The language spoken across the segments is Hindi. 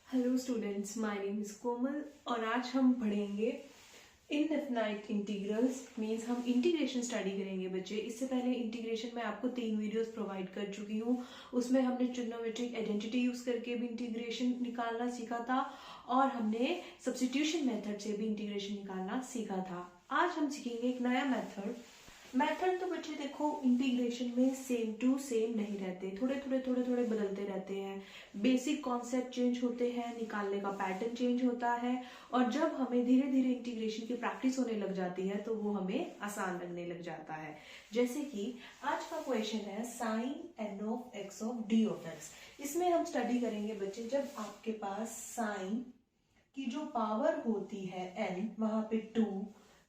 Hello students, my name is Komal और आज हम पढ़ेंगे इनडेफिनाइट इंटीग्रल्स। मींस हम इंटीग्रेशन स्टडी करेंगे बच्चे। इससे पहले इंटीग्रेशन में आपको 3 वीडियोस प्रोवाइड कर चुकी हूँ। उसमें हमने ट्रिग्नोमेट्रिक आइडेंटिटी यूज करके भी इंटीग्रेशन निकालना सीखा था और हमने सब्स्टिट्यूशन मेथड से भी इंटीग्रेशन निकालना सीखा था। आज हम सीखेंगे एक नया मेथड तो बच्चे देखो, इंटीग्रेशन में सेम टू सेम नहीं रहते, थोड़े बदलते रहते हैं। बेसिक कॉन्सेप्ट चेंज होते हैं, निकालने का पैटर्न चेंज होता है और जब हमें धीरे धीरे इंटीग्रेशन की प्रैक्टिस होने लग जाती है तो वो हमें आसान लगने लग जाता है। जैसे कि आज का क्वेश्चन है sine n of x of D of x. इसमें हम स्टडी करेंगे बच्चे, जब आपके पास साइन की जो पावर होती है n, वहां पे 2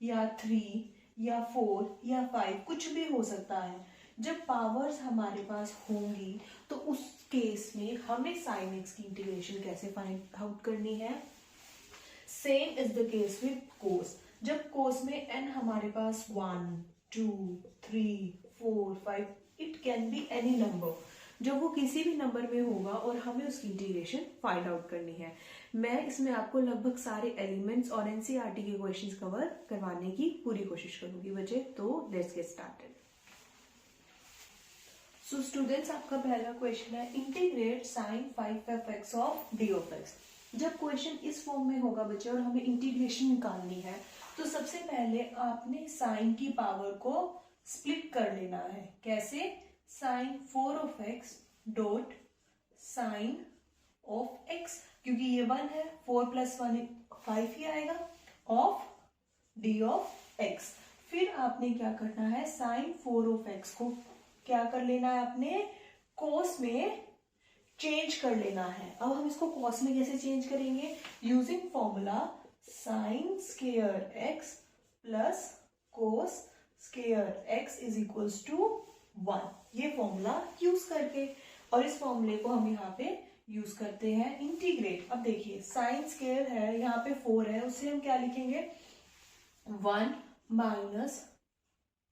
या 3 या 4 या 5 कुछ भी हो सकता है। जब पावर्स हमारे पास होंगी तो उस केस में हमें साइन एक्स की इंटीग्रेशन कैसे फाइंड आउट करनी है। Same is the case with cos. जब कोस में n हमारे पास 1 2 3 4 5, it can be any number, जब वो किसी भी नंबर में होगा और हमें उसकी इंटीग्रेशन फाइंड आउट करनी है। मैं इसमें आपको लगभग सारे एलिमेंट्स और एनसीईआरटी के क्वेश्चंस कवर करवाने की पूरी कोशिश करूंगी बच्चे। तो let's get started. So students, आपका पहला क्वेश्चन है integrate sine 5f(x) of D of x. जब क्वेश्चन इस फॉर्म में होगा बच्चे और हमें इंटीग्रेशन निकालनी है तो सबसे पहले आपने साइन की पावर को स्प्लिट कर लेना है। कैसे? Sine 4(x) dot sine of x, क्योंकि ये 1 है, 4 + 1 5 ही आएगा, ऑफ डी ऑफ x। फिर आपने क्या करना है, साइन 4(x) को क्या कर लेना है, आपने कोस में चेंज कर लेना है। अब हम इसको कोस में कैसे चेंज करेंगे? Using formula sine square x plus cos square x is equals to 1। ये फॉर्मूला यूज करके, और इस फॉर्मूले को हम यहाँ पे यूज करते हैं इंटीग्रेट। अब देखिए, साइन स्क्वायर है, यहाँ पे 4 है, उससे हम क्या लिखेंगे, 1 माइनस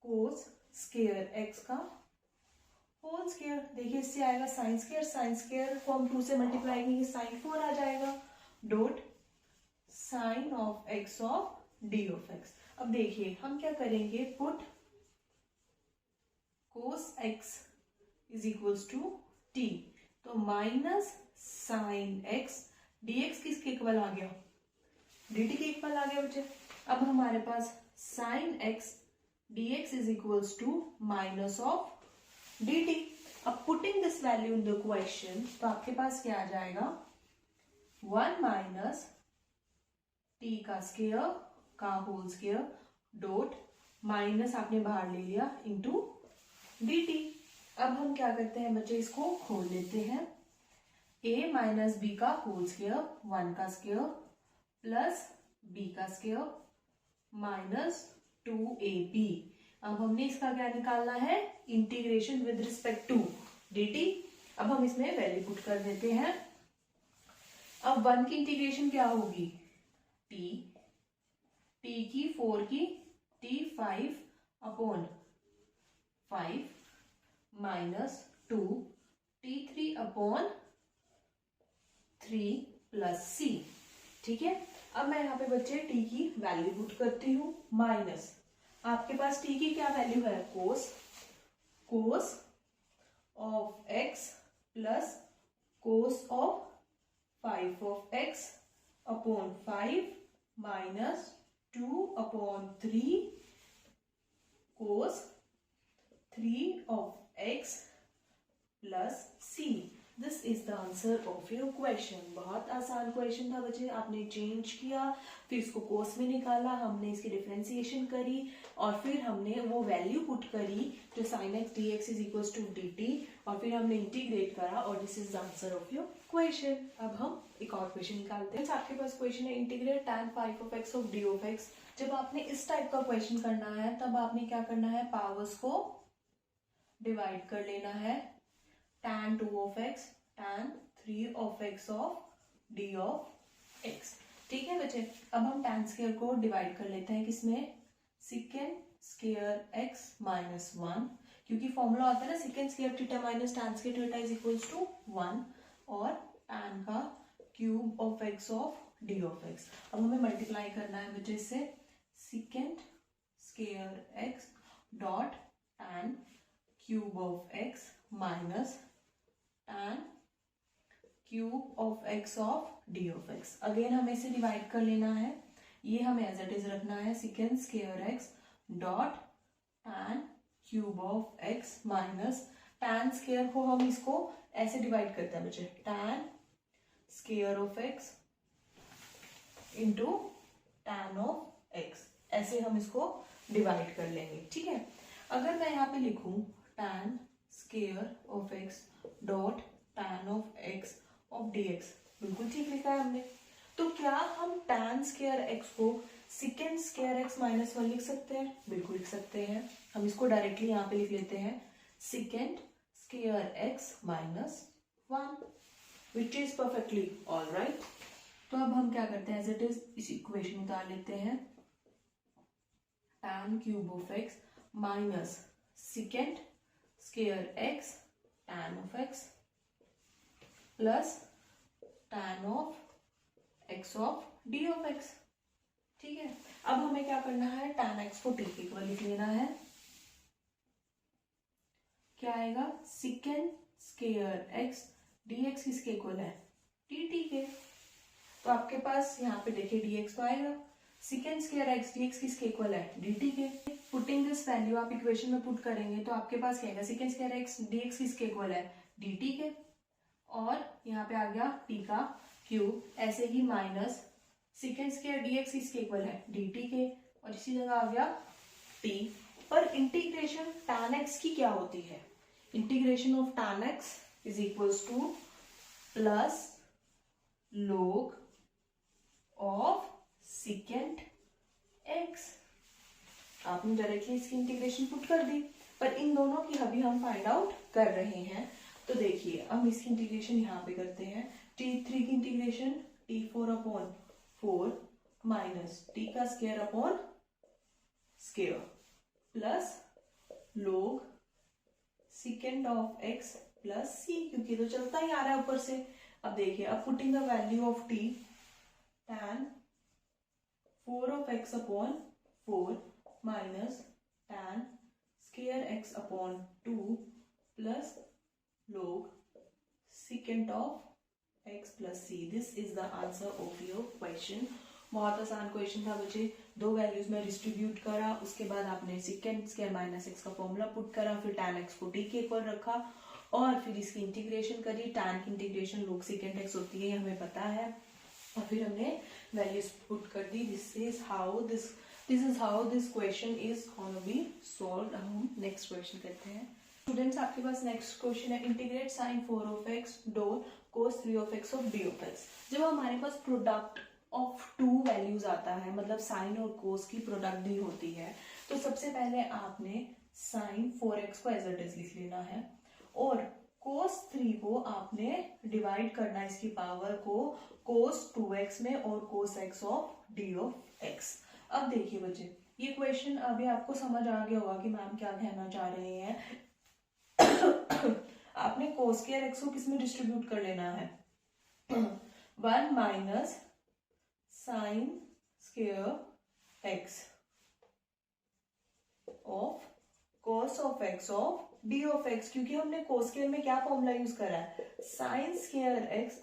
कोस स्क्वायर x का होल स्क्वायर। देखिए इससे आएगा साइन स्क्वायर को हम 2 से मल्टीप्लाई करेंगे, साइन 4 आ जाएगा, dot sine of x of D of x। अब देखिए हम क्या करेंगे, put cos x is equals to t, तो माइनस साइन x dx किसके इक्वल आ गया, dt के इक्वल आ गया बच्चे। अब हमारे पास sine x dx is equals to minus of dt। अब putting this value in the question, तो आपके पास क्या आ जाएगा, 1 माइनस t का स्क्वायर का होल स्क्वायर डॉट माइनस आपने बाहर ले लिया इंटू dt। अब हम क्या करते हैं बच्चे, इसको खोल लेते हैं, a माइनस बी का होल स्क्वायर 1 का स्क्वायर प्लस b का स्क्वायर माइनस 2ab। अब हमने इसका क्या निकालना है, integration with respect to dt। अब हम इसमें वैल्यू पुट कर देते हैं। अब 1 की इंटीग्रेशन क्या होगी, t की 4 की t 5 upon 5 minus 2 t3 upon 3 plus c। ठीक है, अब मैं यहाँ पे बच्चे t की वैल्यू पुट करती हूँ, माइनस आपके पास t की क्या वैल्यू है, कोस of x plus cos of 5 of x upon 5 minus 2 upon 3 cos 3 of x plus c। This is the answer of your question. बहुत आसान क्वेश्चन था बच्चे, आपने चेंज किया, फिर इसको कोस में निकाला, हमने इसकी डिफरेंशिएशन करी और फिर हमने वो वैल्यू पुट करी जो sine x d x is equal to d t, और फिर हमने इंटीग्रेट करा और this is the answer of your question. अब हम एक और क्वेश्चन निकालते हैं। आपके पास क्वेश्चन है integrate tan 5(x) of D of x. जब आपने इस टाइप का क्वेश्चन करना है तब आपने क्या करना है, पावर्स को डिवाइड कर लेना है, tan 2(x), tan 3(x) of D of x. ठीक है बच्चे, अब हम tan स्क्वायर को डिवाइड कर लेते हैं किसमें, सिकेंड स्क्वायर x माइनस 1, क्योंकि फॉर्मूला होता है ना secant square theta minus tan square theta is equals to 1, और tan का cube of x of D of x. अब हमें मल्टीप्लाई करना है बच्चे इससे, secant square x dot tan cube of x minus tan cube of x of D of x. Again हमें इसे डिवाइड कर लेना है, ये हमें एज इट इज रखना है, secant square x dot tan cube of x minus tan square को हम इसको ऐसे डिवाइड करते हैं बच्चे, tan square of x into tan of x, ऐसे हम इसको डिवाइड कर लेंगे। ठीक है, अगर मैं यहाँ पे लिखूं tan square of X dot tan of x of D x, बिल्कुल ठीक लिखा है हमने। तो क्या हम टैन स्क्वायर एक्स को सिकेंड स्क्वायर एक्स माइनस 1 लिख सकते हैं? बिल्कुल लिख सकते हैं। हम इसको डायरेक्टली यहाँ पे लिख लेते हैं, secant square x minus 1, which is perfectly all right. तो अब हम क्या करते हैं, एज इट इज इस इक्वेशन उतार लेते हैं, tan cube of x minus secant square x tan of x plus tan of x of D of x. ठीक है, अब हमें क्या करना है, टैन एक्स को टी के इक्वल लिख लेना है। क्या आएगा, secant square x d x किसके इक्वल है, टी टी के। तो आपके पास यहाँ पे देखिए डी एक्स तो आएगा, secant square x d x किसके इक्वल है, डी टी के। पुटिंग दिस वैल्यू आप इक्वेशन में पुट करेंगे तो आपके पास क्या आएगा, secant square x d x किसके इक्वल है, डी टी के, और यहाँ पे आ गया टी का क्यूब, ऐसे ही minus secant square D x किसके इक्वल है, डी टी के, और इसी जगह आ गया टी। पर इंटीग्रेशन टैन एक्स की क्या होती है, integration of tan x is equals to plus log of secant x. आपने डायरेक्टली इसकी इंटीग्रेशन पुट कर दी, पर इन दोनों की अभी हम फाइंड आउट कर रहे हैं। तो देखिए हम इसकी इंटीग्रेशन यहाँ पे करते हैं, t3 की integration t4 upon 4 minus T का square upon square plus log secant of x plus C, क्योंकि तो चलता ही आ रहा है ऊपर से। अब देखिए, अब putting the value of T, tan 4 of x upon 4 minus tan square x upon 2 plus log secant of x plus c। This is the answer of your question. बहुत आसान क्वेश्चन था बच्चे, दो वैल्यूज में डिस्ट्रीब्यूट करा, उसके बाद आपने सिकेंड स्क्वायर माइनस एक्स का फॉर्मूला पुट करा, फिर टैन एक्स को टी के इक्वल रखा और फिर इसकी इंटीग्रेशन करी। टैन की इंटीग्रेशन log secant x होती है, ये हमें पता है, और फिर हमने वैल्यूज पुट कर दी। This is how this question is gonna be solved. हम नेक्स्ट क्वेश्चन करते हैं। स्टूडेंट्स, आपके पास नेक्स्ट क्वेश्चन है, integrate sine 4 of X dot cos 3 of x of D of x. जब हमारे पास प्रोडक्ट ऑफ टू वैल्यूज आता है, मतलब साइन और कोस की प्रोडक्ट दी होती है, तो सबसे पहले आपने साइन 4x को एज इट इज लिख लेना है और कोस 3 को आपने डिवाइड करना है इसकी पावर को कोस 2x में और कोस x of D of x। अब देखिए बच्चे, ये क्वेश्चन अभी आपको समझ आ गया होगा कि मैम क्या कहना चाह रहे हैं। आपने कोस स्क्वायर एक्स को किस में डिस्ट्रीब्यूट कर लेना है, 1 minus sign square x of cos of x of D of x, क्योंकि हमने कोस स्क्वायर में क्या फॉर्मूला यूज करा है, sine square x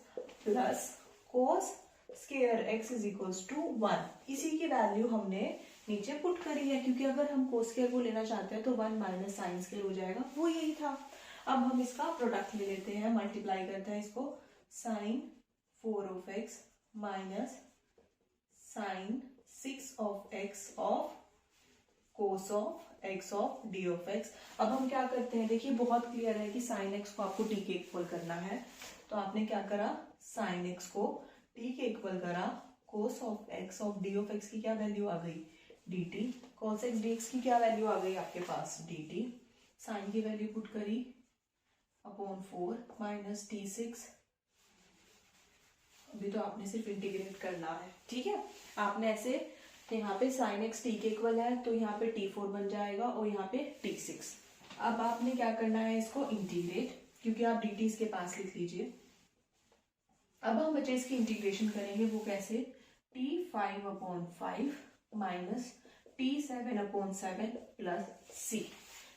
plus cos square x is equals to 1। इसी की वैल्यू हमने नीचे पुट करी है, क्योंकि अगर हम कोस स्क्वायर को लेना चाहते हैं तो 1 माइनस साइन स्क्वायर हो जाएगा, वो यही था। अब हम इसका प्रोडक्ट ले लेते हैं, मल्टीप्लाई करते हैं इसको, sine 4 of x minus sine 6 of x of cos of x of D of x. अब हम क्या करते हैं, देखिए बहुत क्लियर है कि साइन एक्स को आपको टी के इक्वल करना है, तो आपने क्या करा, साइन एक्स को टी के इक्वल करा, कोस of x of D of x की क्या वैल्यू आ गई, D T, cos x d x की क्या वैल्यू आ गई आपके पास, डी टी, साइन की वैल्यू पुट करी अपॉन 4 माइनस t6। अभी तो आपने सिर्फ इंटीग्रेट करना है, ठीक है। आपने ऐसे यहाँ पे साइन एक्स टी के इक्वल है तो यहाँ पे t4 बन जाएगा और यहाँ पे t6। अब आपने क्या करना है, इसको इंटीग्रेट, क्योंकि आप dt इसके पास लिख लीजिए। अब हम बच्चे इसकी इंटीग्रेशन करेंगे, वो कैसे, t5/5 minus t7/7 plus c,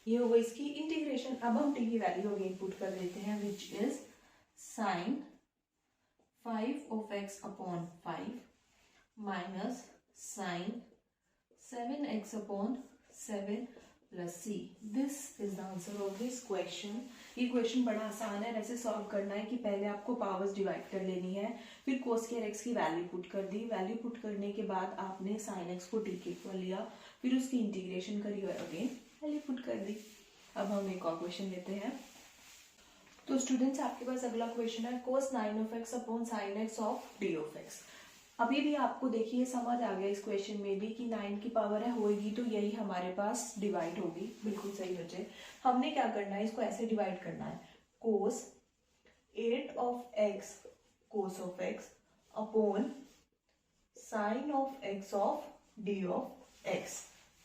ये होगा इसकी इंटीग्रेशन। अब हम t की वैल्यू अगेन पुट कर देते हैं, which is sin 5/x/5 minus sin 7x/7 plus c। This is the answer of this question. ये क्वेश्चन बड़ा आसान है, वैसे सॉल्व करना है कि पहले आपको पावर्स डिवाइड कर लेनी है, फिर cos स्क्वायर x की वैल्यू पुट कर दी, वैल्यू पुट करने के बाद आपने sin x को t के इक्वल लिया, फिर उसकी इंटीग्रेशन करी और अगेन वैल्यू पुट कर दी। अब हम एक और क्वेश्चन लेते हैं। तो स्टूडेंट्स आपके पास अगला क्वेश्चन है cos 9x/sin x of d of x। अभी भी आपको देखिए समझ आ गया इस क्वेश्चन में भी कि 9 की पावर है होएगी तो यही हमारे पास डिवाइड होगी, बिल्कुल सही बच्चे। हमने क्या करना है, इसको ऐसे डिवाइड करना है, cos 8 of x cos of x upon sin of x of d of x।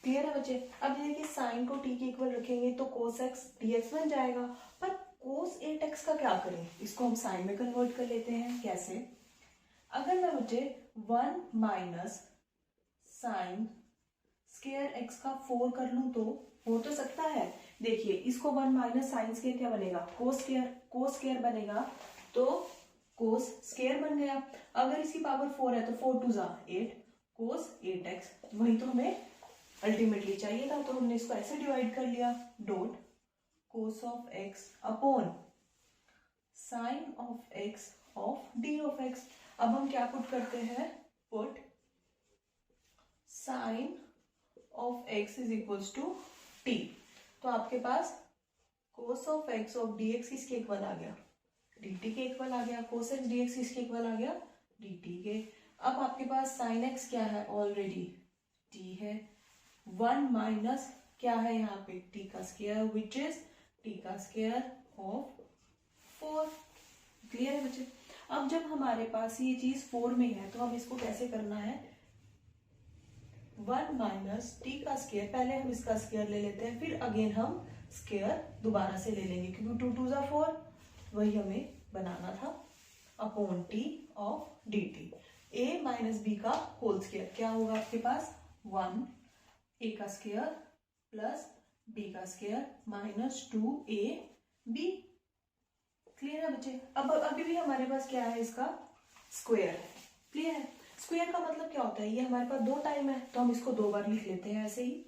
Clear है बच्चे। अब देखिए साइन को t के इक्वल रखेंगे तो cos x dx बन जाएगा, पर cos 8x का क्या करें, इसको हम साइन में कन्वर्ट कर लेते हैं। कैसे, अगर मैं बच्चे 1 माइनस साइन स्क्वायर x का 4 कर लूं तो हो तो सकता है। देखिए इसको 1 माइनस साइन स्क्वायर क्या बनेगा, कोस स्क्वायर बनेगा, तो कोस स्क्वायर बन गया। अगर इसकी पावर 4 है तो 4 2 जा 8 कोस 8x, वही तो हमें अल्टीमेटली चाहिए था, तो हमने इसको ऐसे डिवाइड कर लिया, dot cos of x upon sine of x of d of x। अब हम क्या पुट करते हैं, put sine of x is equals to t, तो आपके पास cos of x of dx किसके इक्वल आ गया, dt के इक्वल आ गया, कोस x dx किसके इक्वल आ गया, dt के। अब आपके पास साइन x क्या है, ऑलरेडी t है, 1 माइनस क्या है यहाँ पे t का स्क्वायर, विच इज t का स्क्वायर ऑफ 4। क्लियर है बच्चे। अब जब हमारे पास ये चीज 4 में है तो हम इसको कैसे करना है, 1 माइनस t का स्क्वायर, पहले हम इसका स्क्वायर ले लेते हैं, फिर अगेन हम स्क्वायर दोबारा से ले लेंगे क्योंकि 2 2 जा 4, वही हमें बनाना था, upon t of dt। a minus b का होल स्क्वायर क्या होगा आपके पास, 1 a का स्क्वायर प्लस b का स्क्वायर माइनस 2ab। क्लियर है बच्चे। अब अभी भी हमारे पास क्या है, इसका स्क्वायर है। क्लियर है। स्क्वायर का मतलब क्या होता है, ये हमारे पास 2 टाइम है तो हम इसको 2 बार लिख लेते हैं ऐसे ही,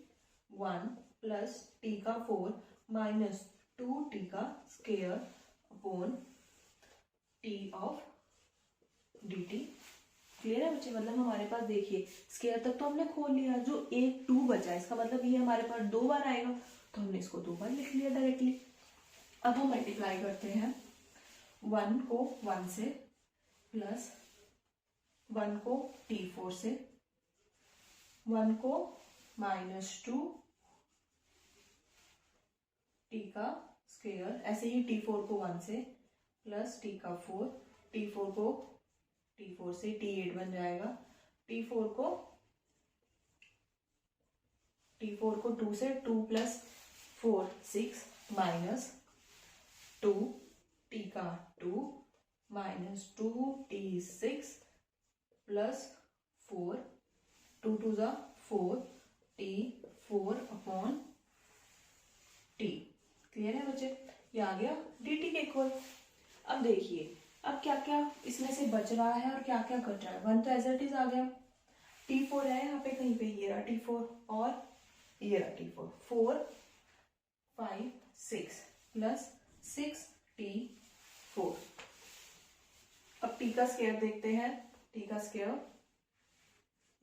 1 प्लस t का 4 माइनस 2t का square upon t of dt। Clear है बच्चे। मतलब हमारे पास देखिए स्क्वायर तक तो हमने खोल लिया, जो 1 2 बचा है इसका मतलब ये हमारे पास 2 बार आएगा, तो हमने इसको 2 बार लिख लिया डायरेक्टली। अब हम मल्टीप्लाई करते हैं, 1 को 1 से प्लस 1 को t4 से, 1 को माइनस 2 t का स्क्वायर, ऐसे ही t4 को 1 से प्लस t का 4, t4 को t4 से t8 बन जाएगा, t4 को 2 से 2 प्लस 4 6 माइनस 2 t का 2 माइनस 2t6 प्लस 4 2 2 जा 4 t4 अपॉन t। क्लियर है बच्चे। ये आ गया dt के इक्वल। अब देखिए अब क्या क्या इसमें से बच रहा है और क्या क्या कट रहा है, 1 तो एज इट इज आ गया, t4 है यहाँ पे कहीं पे, ये रहा t4 और ये रहा t4, 4 5 6 प्लस 6t4। अब t का स्क्वायर देखते हैं, t का स्क्वायर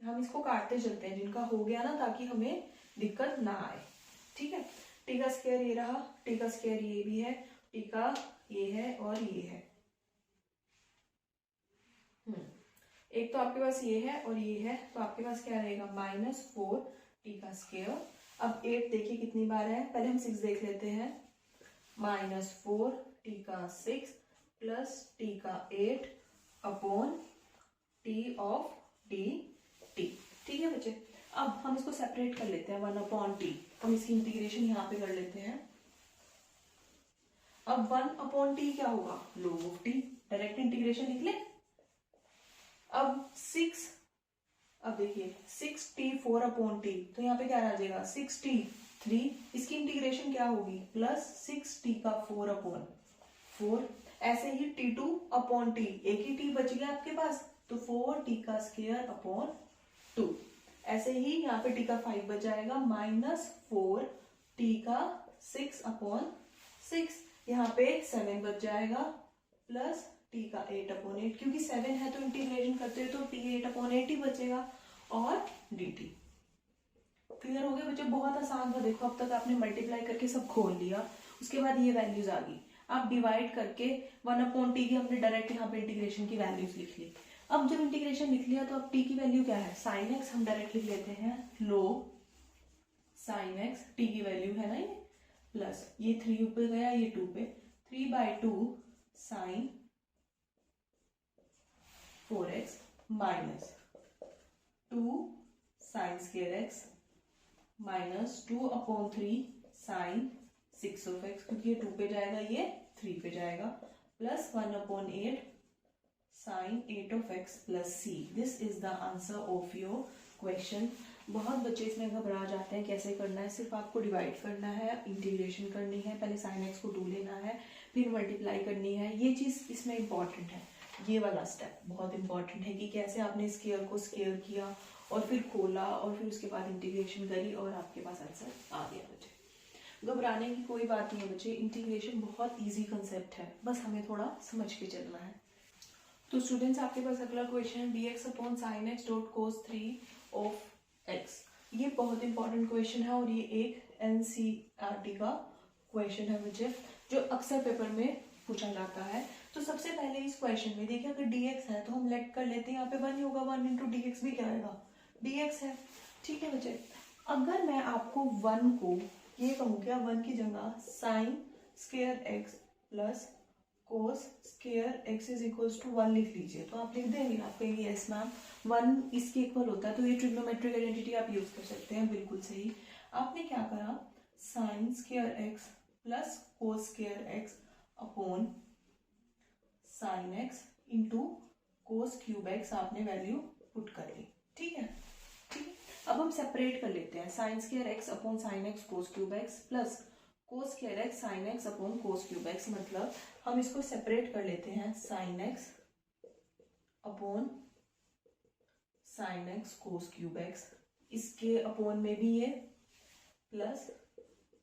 हम इसको काटते चलते हैं जिनका हो गया ना, ताकि हमें दिक्कत ना आए। ठीक है, t का स्क्वायर ये रहा, t का स्क्वायर ये भी है, t का ये है और ये है, एक तो आपके पास ये है और ये है, तो आपके पास क्या रहेगा -4 t का स्क्वायर। अब 8 देखिए कितनी बार है, पहले हम 6 देख लेते हैं, -4 t का 6 प्लस t का 8 अपॉन t ऑफ dt। ठीक है बच्चे। अब हम इसको सेपरेट कर लेते हैं, 1 अपॉन t, हम इसकी इंटीग्रेशन यहाँ पे कर लेते हैं। अब 1 अपॉन t क्या होगा, log of t, direct integration लिख ले, 6, अब देखिए 6t4/t, तो यहाँ पे क्या आ जाएगा 6t3, इसकी इंटीग्रेशन क्या होगी प्लस 6t का 4/4। ऐसे ही t2/t, एक ही t बच गया आपके पास, तो 4t²/2। ऐसे ही यहाँ पे t का 5 बच जाएगा, -4t का 6/6, यहाँ पे 7 बच जाएगा, प्लस t का 8/8, क्योंकि 7 है तो इंटीग्रेशन करते हैं तो t 8/8 ही बचेगा, और dt। क्लियर हो गया बच्चे? बहुत आसान था। देखो अब तक आपने मल्टीप्लाई करके सब खोल लिया, उसके बाद ये वैल्यूज आ गई, आप डिवाइड करके 1/t की हमने डायरेक्ट यहाँ पे इंटीग्रेशन की वैल्यूज लिख ली। अब जब इंटीग्रेशन लिख लिया तो अब t की वैल्यू क्या है, sin x हम डायरेक्ट लिख लेते हैं, log sin x, t की वैल्यू है ना ये, प्लस ये 3 ऊपर गया, ये 2 पे, 3/2 sin 4x minus 2 sin square x minus 2/3 sin 6x, क्योंकि ये 2 पे जाएगा, ये 3 पे जाएगा, plus 1/8 sin 8x plus c। This is the answer of your question. बहुत बच्चे इसमें घबरा जाते हैं कैसे करना है, सिर्फ आपको डिवाइड करना है, इंटीग्रेशन करनी है, पहले sin x को 2 लेना है, फिर मल्टीप्लाई करनी है, ये चीज इसमें इंपॉर्टेंट है। ये वाला स्टेप बहुत इंपॉर्टेंट है कि कैसे आपने स्केयर को स्केयर किया और फिर खोला और फिर उसके बाद इंटीग्रेशन करी और आपके पास आंसर आ गया बच्चे। घबराने की कोई बात नहीं है बच्चे, इंटीग्रेशन बहुत इजी कंसेप्ट है, बस हमें थोड़ा समझ के चलना है। तो स्टूडेंट्स आपके पास अगला क्वेश्चन है dx/sin x dot cos 3 of x। ये बहुत इंपॉर्टेंट क्वेश्चन है और ये एक NCERT का क्वेश्चन है बच्चे, जो अक्सर पेपर में पूछा जाता है। तो सबसे पहले इस क्वेश्चन में देखिए, अगर dx है तो हम लेट कर लेते हैं, यहाँ पे 1 ही होगा, 1 इंटू dx भी क्या आएगा, dx है। ठीक है बच्चे, अगर मैं आपको 1 को ये कहूँ क्या, 1 की जगह sine square x plus cos square x is equals to 1 लिख लीजिए, तो आप लिख देंगे, आप कहेंगे यस मैम 1 इसके इक्वल होता है, तो ये ट्रिग्नोमेट्रिक आइडेंटिटी आप यूज कर सकते हैं, बिल्कुल सही। आपने क्या करा, sign square x plus cos square x upon sine x into cos cube x आपने वैल्यू पुट कर ली। ठीक है, ठीक है। अब हम सेपरेट कर लेते हैं, sine square x upon sine x cos cube x plus cos square x sine x upon cos cube x, मतलब हम इसको सेपरेट कर लेते हैं, sine x upon sine x cos cube x, इसके अपॉन में भी ये plus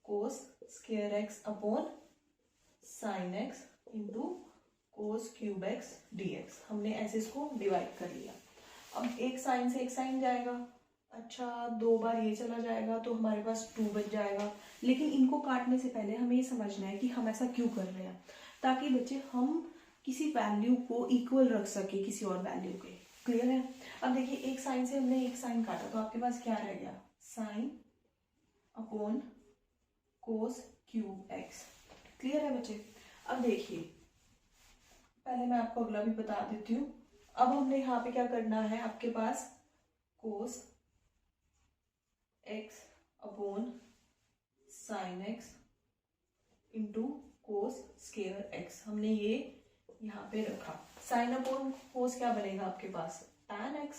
cos square x upon sine x into cos cube x dx। हमने ऐसे इसको डिवाइड कर लिया। अब एक साइन से एक साइन जाएगा, अच्छा 2 बार ये चला जाएगा तो हमारे पास 2 बच जाएगा। लेकिन इनको काटने से पहले हमें ये समझना है कि हम ऐसा क्यों कर रहे हैं, ताकि बच्चे हम किसी वैल्यू को इक्वल रख सके किसी और वैल्यू के। क्लियर है? अब देखिए, एक साइन से हमने एक साइन काटा तो आपके पास क्या रह गया, sine upon cos cube x। Clear है बच्चे? अब देखिए, पहले मैं आपको अगला भी बता देती हूँ। अब हमने यहाँ पे क्या करना है, आपके पास कोस x upon sine x into कोस स्क्वायर x, हमने ये यहाँ पे रखा। साइन अपॉन कोस क्या बनेगा आपके पास, tan x,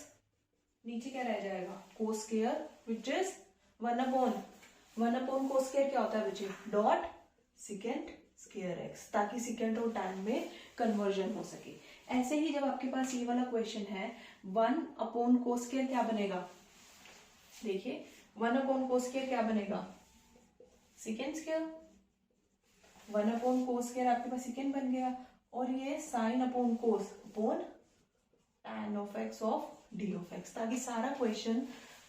नीचे क्या रह जाएगा, cos square which is 1/1 cos square क्या होता है बच्चे, डॉट सेकेंड स्क्वायर x, ताकि सेकेंड और tan में कन्वर्जन हो सके। ऐसे ही जब आपके पास ये वाला क्वेश्चन है, 1/कोस स्क्वायर क्या बनेगा, देखिए 1/कोस स्क्वायर क्या बनेगा, सेकेंड स्क्वायर, 1/कोस स्क्वायर आपके पास सेकेंड बन गया, और ये sine upon cos upon tan of x of D of x, ताकि सारा क्वेश्चन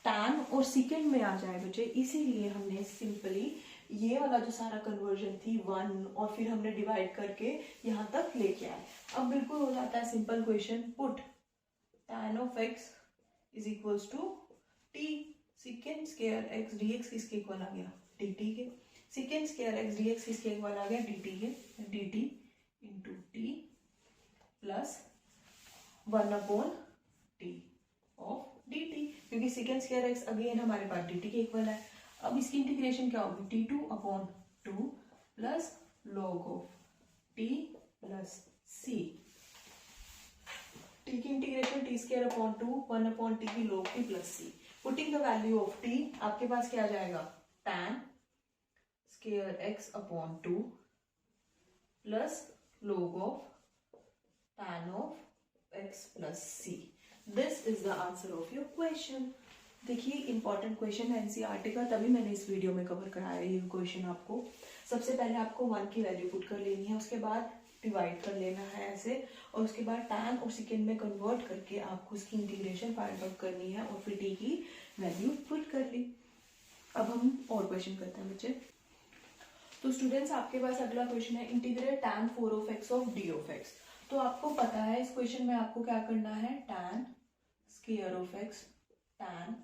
टैन और सेकेंड में आ जाए बच्चे। इसीलिए हमने सिंपली ये वाला जो सारा कन्वर्जन थी 1 और फिर हमने डिवाइड करके यहाँ तक लेके आए। अब बिल्कुल हो जाता है simple question, put tan of x is equals to t secant square x dx किसके इक्वल आ गया, dt के, सेकेंड स्क्वायर x dx किसके इक्वल आ गया, dt के, dt into t plus 1/t of dt, क्योंकि सेकेंड स्क्वायर x अगेन हमारे पास dt के इक्वल है। अब इसकी इंटीग्रेशन क्या होगी, t2/2 plus log of t plus c। T की integration t square upon 2, 1 upon t की log t plus c. Putting the value of t, आपके पास क्या आ जाएगा, tan square x upon 2 plus log of tan of x plus c. This is the answer of your question. देखिए इंपॉर्टेंट क्वेश्चन है एनसीईआरटी का, तभी मैंने इस वीडियो में कवर कराया ये क्वेश्चन आपको। सबसे पहले आपको 1 की वैल्यू पुट कर लेनी है, उसके बाद डिवाइड कर लेना है ऐसे, और उसके बाद tan और सेकेंड में कन्वर्ट करके आपको उसकी इंटीग्रेशन फाइंड आउट करनी है, और फिर t की वैल्यू पुट कर ली। अब हम और क्वेश्चन करते हैं बच्चे। तो स्टूडेंट्स आपके पास अगला क्वेश्चन है integrate tan 4 of x of d of x। तो आपको पता है इस क्वेश्चन में आपको क्या करना है, tan square of x, tan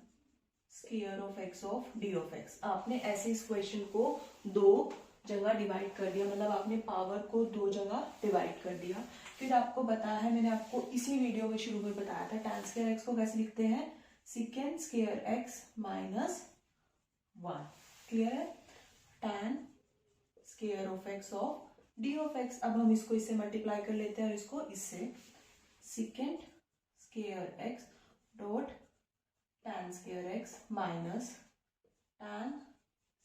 square of x of d of x। आपने ऐसे इस क्वेश्चन को दो जगह डिवाइड कर दिया, मतलब आपने पावर को दो जगह डिवाइड कर दिया। फिर आपको बताया है, मैंने आपको इसी वीडियो में शुरू में बताया था, tan स्क्वायर x को कैसे लिखते हैं, second square x minus 1। Clear है, tan square of x of d of x। अब हम इसको इससे मल्टीप्लाई कर लेते हैं और इसको इससे, second square x dot tan square x minus tan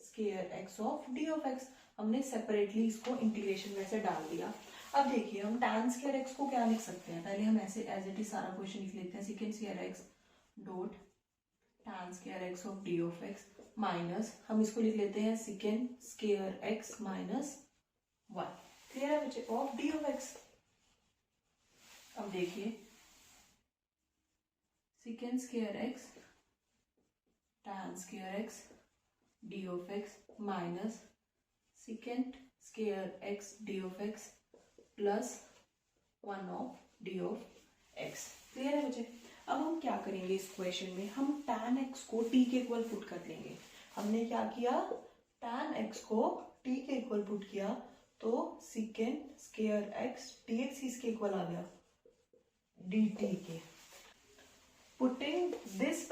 square x of d of x। हमने सेपरेटली इसको इंटीग्रेशन में से डाल दिया। अब देखिए हम tan स्क्वायर x को क्या लिख सकते हैं, पहले हम ऐसे एज इट इज सारा क्वेश्चन लिख लेते हैं, second square x dot tan square x of d of x minus, हम इसको लिख लेते हैं second square x minus 1। Clear है बच्चे, ऑफ d ऑफ x। अब देखिए second square x tan square x d of x minus second square x d of x plus 1 of d of x। Clear है बच्चे। अब हम क्या करेंगे इस क्वेश्चन में, हम tan x को t के इक्वल पुट कर लेंगे। हमने क्या किया, tan x को t के इक्वल पुट किया, तो सेकेंड स्क्वायर x dx इसके इक्वल आ गया dt के। Putting this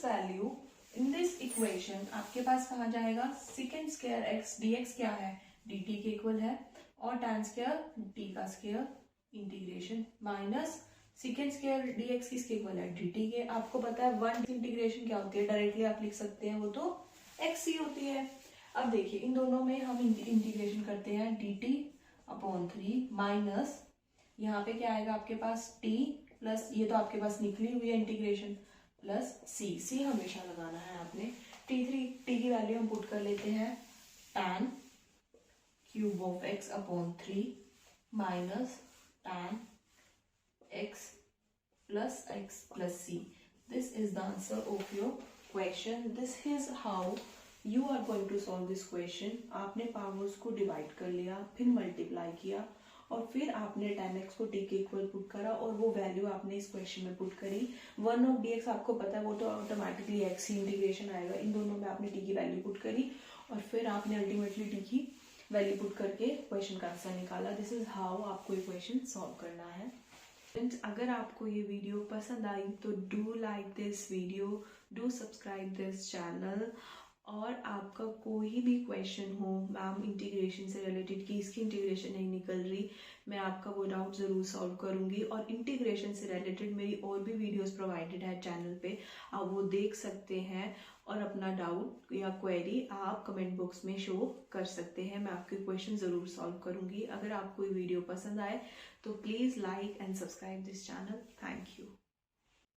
value in this equation, आपके पास कहा जाएगा, सेकेंड स्क्वायर x dx क्या है, dt के इक्वल है, और tan स्क्वायर t का square integration minus second square dx किसके इक्वल है, dt के। आपको पता है 1 इंटीग्रेशन क्या होती है, डायरेक्टली आप लिख सकते हैं, वो तो x ही होती है। अब देखिए इन दोनों में हम इंटीग्रेशन करते हैं, dt अपॉन 3 माइनस, यहाँ पे क्या आएगा आपके पास t प्लस, ये तो आपके पास निकली हुई है इंटीग्रेशन, प्लस c हमेशा लगाना है आपने। t की वैल्यू हम पुट कर लेते हैं, tan cube of x upon 3 minus tan x plus c। This is the answer of your question. This is how you are going to solve this question. आपने पावर्स को डिवाइड कर लिया, फिर मल्टीप्लाई किया, और फिर आपने tan x को t के इक्वल पुट करा, और वो वैल्यू आपने इस क्वेश्चन में पुट करी। 1 ऑफ dx आपको पता है, वो तो ऑटोमेटिकली x ही इंटीग्रेशन आएगा। इन दोनों में आपने t की वैल्यू पुट करी, और फिर आपने अल्टीमेटली t की वैल्यू पुट करके क्वेश्चन का आंसर निकाला। दिस इज हाउ आपको ये क्वेश्चन सॉल्व करना है। फ्रेंड्स, अगर आपको ये वीडियो पसंद आई तो do like this video, do subscribe this channel. और आपका कोई भी क्वेश्चन हो, मैम इंटीग्रेशन से रिलेटेड कि इसकी इंटीग्रेशन नहीं निकल रही, मैं आपका वो डाउट ज़रूर सॉल्व करूंगी। और इंटीग्रेशन से रिलेटेड मेरी और भी वीडियोस प्रोवाइडेड है चैनल पे, आप वो देख सकते हैं, और अपना डाउट या क्वेरी आप कमेंट बॉक्स में शो कर सकते हैं। मैं आपके क्वेश्चन ज़रूर सॉल्व करूंगी। अगर आपको ये वीडियो पसंद आए तो please like and subscribe this channel. Thank you.